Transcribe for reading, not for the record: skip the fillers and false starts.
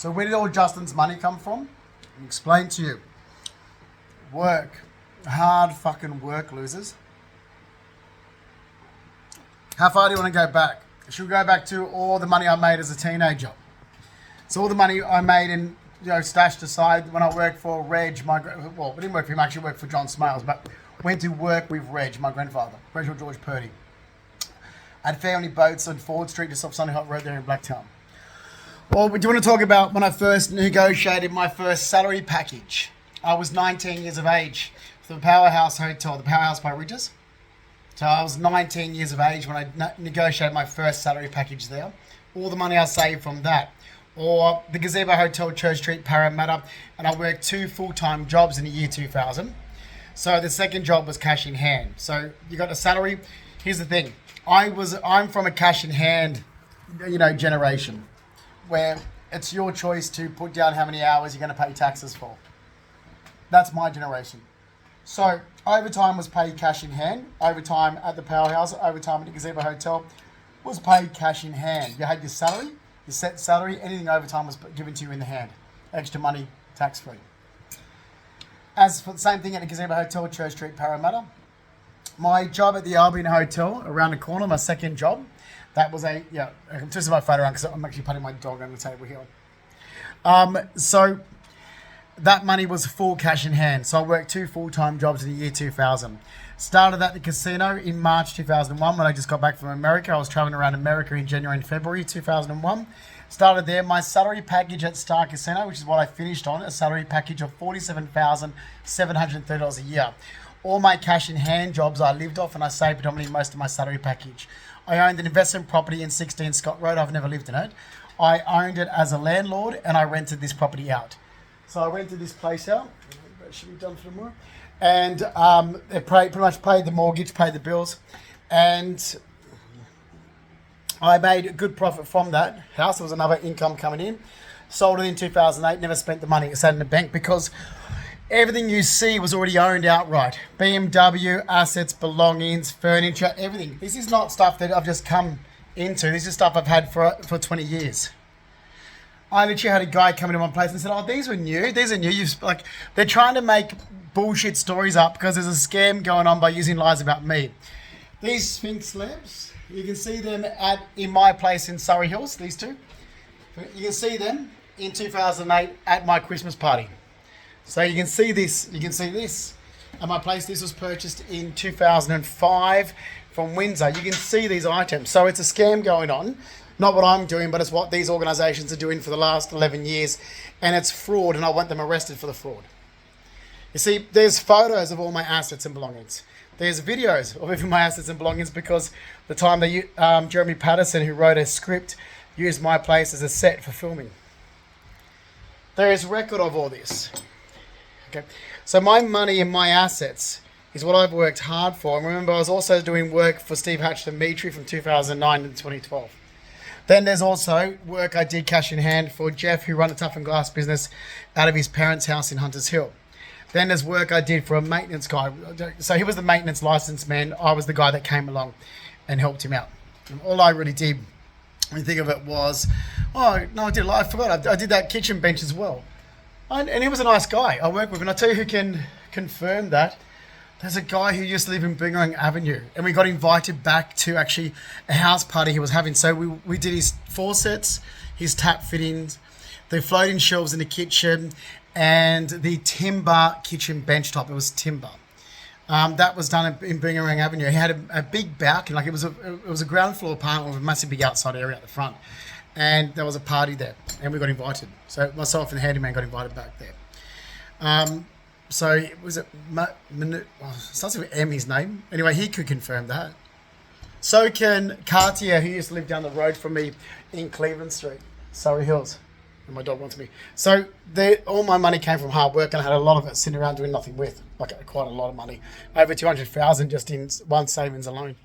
So where did all Justin's money come from? I'll explain to you. Work. Hard fucking work, losers. How far do you want to go back? Should we go back to all the money I made as a teenager? So all the money I made in, stashed aside when I worked for Reg, we didn't work for him, I actually worked for John Smales, but went to work with Reg, my grandfather, Reginald George Purdy. I had family boats on Ford Street just off Sunny Hot Road there in Blacktown. Well, do you want to talk about when I first negotiated my first salary package? I was 19 years of age for the Powerhouse Hotel, the Powerhouse by Ridges. So I was 19 years of age when I negotiated my first salary package there. All the money I saved from that. Or the Gazebo Hotel, Church Street, Parramatta. And I worked 2 full-time jobs in the year 2000. So the second job was cash in hand. So you got a salary. Here's the thing. I'm from a cash in hand, generation where it's your choice to put down how many hours you're going to pay taxes for. That's my generation. So overtime was paid cash in hand. Overtime at the Powerhouse, overtime at the Gazebo Hotel was paid cash in hand. You had your salary, your set salary, anything overtime was given to you in the hand. Extra money, tax free. As for the same thing at the Gazebo Hotel, Church Street, Parramatta. My job at the Albion Hotel around the corner, my second job, that was I'm twisting my phone around because I'm actually putting my dog on the table here. So that money was full cash in hand. So I worked 2 full-time jobs in the year 2000. Started at the casino in March 2001 when I just got back from America. I was traveling around America in January and February 2001. Started there. My salary package at Star Casino, which is what I finished on, a salary package of $47,730 a year. All my cash in hand jobs I lived off and I saved predominantly most of my salary package. I owned an investment property in 16 Scott Road. I've never lived in it. I owned it as a landlord and I rented this property out. So I rented this place out. That should be done for tomorrow. And it pretty much paid the mortgage, paid the bills. And I made a good profit from that house. There was another income coming in. Sold it in 2008. Never spent the money. It sat in the bank because everything you see was already owned outright. BMW, assets, belongings, furniture, everything. This is not stuff that I've just come into. This is stuff I've had for 20 years. I literally had a guy come into my place and said, "Oh, these were new. These are new." They're trying to make bullshit stories up because there's a scam going on by using lies about me. These Sphinx lamps, you can see them in my place in Surrey Hills. These two, you can see them in 2008 at my Christmas party. So you can see this. You can see this at my place. This was purchased in 2005 from Windsor. You can see these items. So it's a scam going on. Not what I'm doing, but it's what these organisations are doing for the last 11 years. And it's fraud, and I want them arrested for the fraud. You see, there's photos of all my assets and belongings. There's videos of even my assets and belongings because the time that Jeremy Patterson, who wrote a script, used my place as a set for filming. There is record of all this. Okay, so my money and my assets is what I've worked hard for. And remember, I was also doing work for Steve Hatch-Dimitri from 2009 to 2012. Then there's also work I did cash in hand for Jeff, who run a Tough and Glass business out of his parents' house in Hunters Hill. Then there's work I did for a maintenance guy. So he was the maintenance license man. I was the guy that came along and helped him out. And all I really did, when you think of it, was, I forgot. I did that kitchen bench as well. And he was a nice guy I worked with. And I tell you who can confirm that. There's a guy who used to live in Boomerang Avenue, and we got invited back to actually a house party he was having. So we did his faucets, his tap fittings, the floating shelves in the kitchen, and the timber kitchen bench top. It was timber. That was done in Boomerang Avenue. He had a big balcony, it was a ground floor apartment with a massive big outside area at the front, and there was a party there, and we got invited. So myself and the handyman got invited back there. So was it starts with M, his name. Anyway, he could confirm that. So can Cartier, who used to live down the road from me in Cleveland Street, Surrey Hills. And my dog wants me. So all my money came from hard work, and I had a lot of it sitting around doing nothing with. Quite a lot of money. Over 200,000 just in one savings alone.